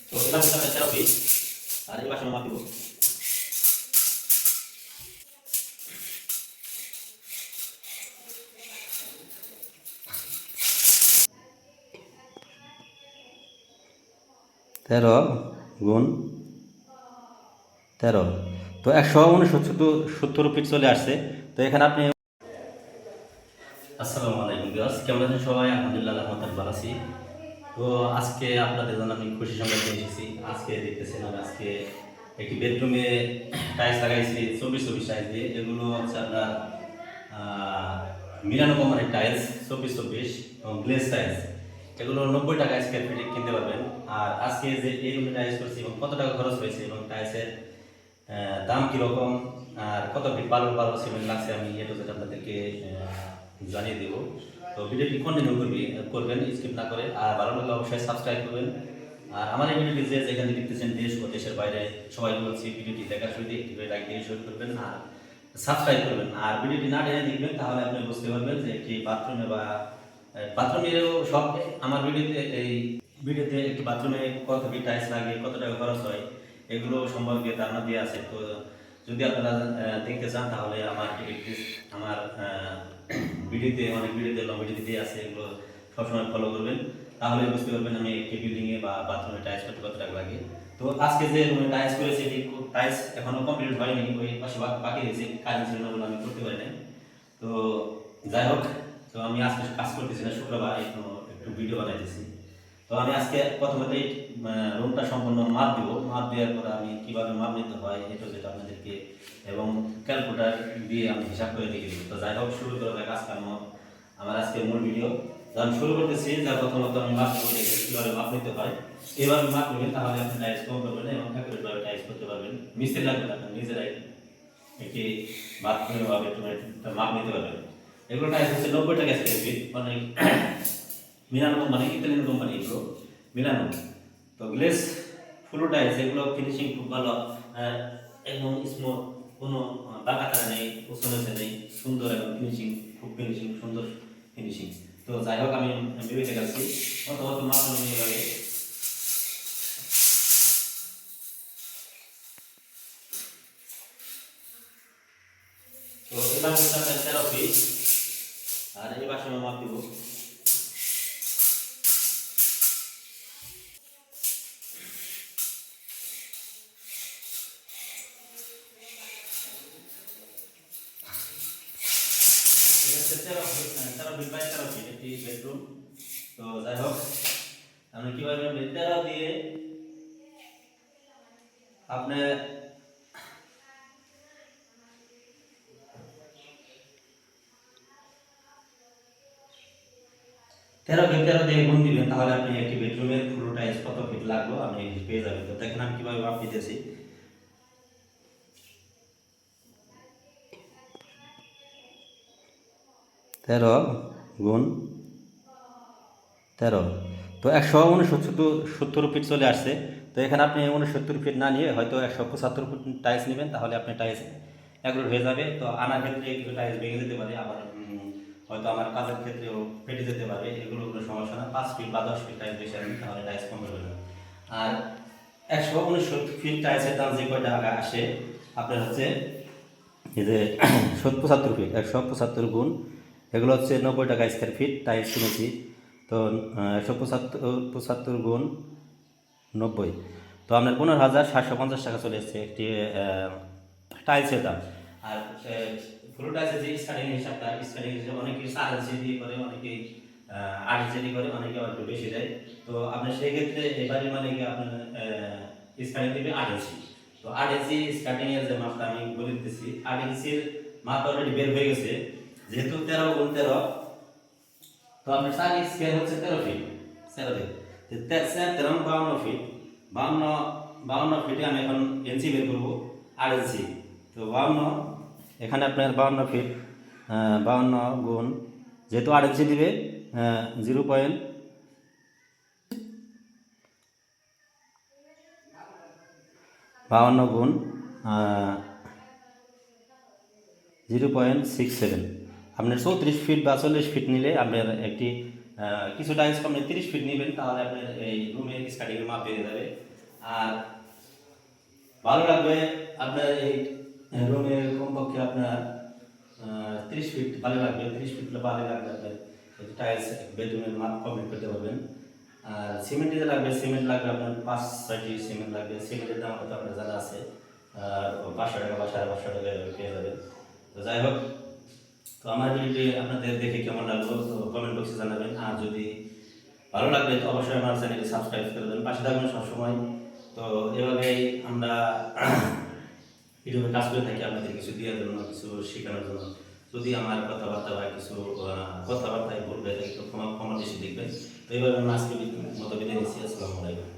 তো এবার হচ্ছে আপনার 13 পিস আর এই পাশে মাপ দিব। তেরো গুণ 13, তো 169 ফিট চলে আসছে। তো এখানে আপনি আসসালামু আলাইকুম ভিউয়ার্স, কেমন আছেন সবাই? আলহামদুলিল্লাহ, আলহামদুলিল্লাহ ভালো আছি। তো আজকে আপনাদের জন্য আমি খুশি সংবাদ নিয়ে এসেছি। আজকে দেখতেছেন আমি আজকে একটি বেডরুমে টাইলস লাগাইছি 24 টাইলস দিয়ে। এগুলো হচ্ছে আপনার মিলানো কোম্পানির টাইলস 24 এবং গ্লেজ টাইলস। এগুলো 90 টাকা স্কোয়ার ফিটে কিনতে পারবেন। আর আজকে যে এই রুমে টাইলস করছি এবং কত টাকা খরচ হয়েছে এবং টাইলসের দাম কীরকম আর কত ফিট বালু বালু সিমেন্ট লাগছে আমি এটা যেটা আপনাদেরকে জানিয়ে দেব। তো ভিডিওটি কন্টিনিউ করবেন স্কিপ না করে। আর ভালো লাগলে অবশ্যই সাবস্ক্রাইব করবেন। আর আমার এই ভিডিওটি যে যেখানে দেখতেছেন দেশ ও দেশের বাইরে সবাই বলছি ভিডিওটি দেখার শুরুতে একটি করে লাইক দিয়ে শুরু করবেন আর সাবস্ক্রাইব করবেন। আর ভিডিওটি না টেনে দেখবেন তাহলে আপনি বুঝতে পারবেন যে একটি বাথরুমে বা বাথরুমেরও সব আমার ভিডিওতে একটি বাথরুমে কত ফিট টাইলস লাগে, কত টাকা খরচ হয়, এগুলো সম্পর্কে ধারণা দিয়ে আছে। তো যদি আপনারা দেখতে চান তাহলে আমার ভিডিওতে লং ভিডিও দিয়ে আছে, এগুলো সবসময় ফলো করবেন। তাহলে বুঝতে পারবেন আমি একটি বিল্ডিংয়ে বা বাথরুমে টাইলস করতে কত টাকা লাগে। তো আজকে যে রুমে টাইলস করেছি এটি টাইলস এখনো কমপ্লিট হয়নি, ওই পাশে বাকি রয়েছে, কাজ ছিল না বলে আমি করতে পারি নাই। তো যাই হোক, তো আমি আজকে কাজ করতেছি না, শুক্রবার একটু ভিডিও বানাইতেছি। তো আমি আজকে প্রথমে রুমটা সম্পূর্ণ মাপ দিব। মাপ দেওয়ার পরে আমি কীভাবে মাপ নিতে হয় এটা যেটা আপনাদেরকে এবং ক্যালকুলেটার দিয়ে আমি হিসাব করে দিয়ে দিব। তো যাই হোক, শুরু করা যাক আজকে আমার আজকে মূল ভিডিও। তো আমি শুরু করতেছি। যা প্রথমত আমি মাপ নেব, কীভাবে মাপ নিতে হয় এইভাবে মাপ নেবেন, তাহলে আপনি টাইলস কম করবেন এবং অ্যাকুরেটভাবে টাইলস করতে পারবেন। মিস্ত্রি লাগবে না, আপনি নিজেরাই একটি বাথরুমে বা বেডরুমে মাপ নিতে পারবেন। এগুলো টাইলস হচ্ছে 90 টাকা স্কোয়ার ফিট, মানে মিলানো কোম্পানি, ইতালিয়ান কোম্পানি এগুলো মিলানো। তো গ্লেস ফুল টাইলস এগুলো ফিনিশিং খুব ভালো, একদম স্মুথ, কোনো বাঁকাতা নেই, উঁচু নেই, সুন্দর এবং ফিনিশিং সুন্দর ফিনিশিং। তো যাই হোক, আমি ভেবে গেছি অত মাপ নিয়ে লাগে। তো এবার হচ্ছে আপনার 13 ফিট আর এই পাশে আমি মাপ দিব। তেরো ফিট 13 ফিট একটি বেডরুম। তো যাই হোক, আমি কিভাবে 13 দিয়ে আপনি 13 দিয়ে গুণ দিবেন, তাহলে আপনি একটি বেডরুমের ফুল টাইলস কত ফিট লাগলো আপনি পেয়ে যাবেন। তো দেখেন আমি কিভাবে মাপ দিতেছি। 13 গুণ 13, তো 169 ফিট চলে আসছে। তো এখানে আপনি 69 ফিট না নিয়ে হয়তো 175 ফিট টাইলস নেবেন, তাহলে আপনি টাইলস এগুলো হয়ে যাবে। তো আনার ক্ষেত্রে কিছু টাইলস ভেঙে যেতে পারে, আবার হয়তো আমার কাজের ক্ষেত্রেও ফেটে যেতে পারে, এগুলো কোনো সমস্যা না। 5 ফিট বা 10 ফিট টাইলস বেশি আনবেন, তাহলে টাইলস কম হবে না। আর 169 ফিট টাইলসের দাম যে কয়টা টাকা আসে আপনার হচ্ছে এই যে 75 ফিট, 175 গুণ এগুলো হচ্ছে 90 টাকা স্কোয়ার ফিট টাইলস কিনেছি। তো 175 গুণ 90, তো আপনার 15,750 টাকা চলে এসছে একটি টাইলসের দাম। আর ফুল টাইলসের যে স্টার্টিং হিসাব অনেকে 4 ইঞ্চি দিয়ে করে, অনেকে 8 ইঞ্চি দিয়ে করে, অনেকে আবার একটু বেশি দেয়। তো আপনার সেই ক্ষেত্রে এবারে মানে কি আপনার স্টার্টিং দেবে 8 ইঞ্চি। তো 8 ইঞ্চি স্টার্টিং এর যে মাপটা আমি বলে দিতেছি, 8 ইঞ্চির মাপ অলরেডি বের হয়ে গেছে। যেহেতু 13 গুণ 13, তো আপনার চার স্কোয়ার হচ্ছে 13 ফিট। 52 ফিট, 52 ফিটে আমি এখন ইঞ্চি বের করবো। 8 ইঞ্চি, তো 52, এখানে আপনার 52 ফিট, 52 গুণ, যেহেতু 8 ইঞ্চি দিবে 0.52 গুণ 0.67, আপনার 34 ফিট বা 40 ফিট নিলে আপনার একটি কিছু টাইলস আপনি 30 ফিট নেবেন, তাহলে আপনার এই রুমের স্কার্টিংয়ের মাপ বেড়ে যাবে। আর ভালো লাগবে আপনার এই রুমে কমপক্ষে আপনার 30 ফিট ভালো লাগবে, 30 ফিট ভালো লাগবে আপনার টাইলস বেডরুমের মাপ কমপ্লিট করতে পারবেন। আর সিমেন্ট দিতে লাগবে, সিমেন্ট লাগবে আপনার 5-6টি সিমেন্ট লাগবে। সিমেন্টের দাম হয়তো আপনার জানা আছে, আর 500 টাকা বা 550 টাকা পেয়ে যাবেন। তো যাই হোক, তো আমার ভিডিওটি আপনাদের দেখে কেমন লাগলো তো কমেন্ট বক্সে জানাবেন। আর যদি ভালো লাগলে তো অবশ্যই আমার চ্যানেলটি সাবস্ক্রাইব করে দেবেন, পাশে থাকবেন সবসময়। তো এভাবেই আমরা ভিডিওতে কাজ করে থাকি আপনাদের কিছু দেওয়ার জন্য, কিছু শেখানোর জন্য। যদি আমার কথাবার্তা বা কিছু কথাবার্তায় ভুল হয়ে থাকে তো ক্ষমা দৃষ্টি দেখবেন। তো এইভাবে আমি আজকে মতো বিদায় নিচ্ছি। আসসালামু আলাইকুম।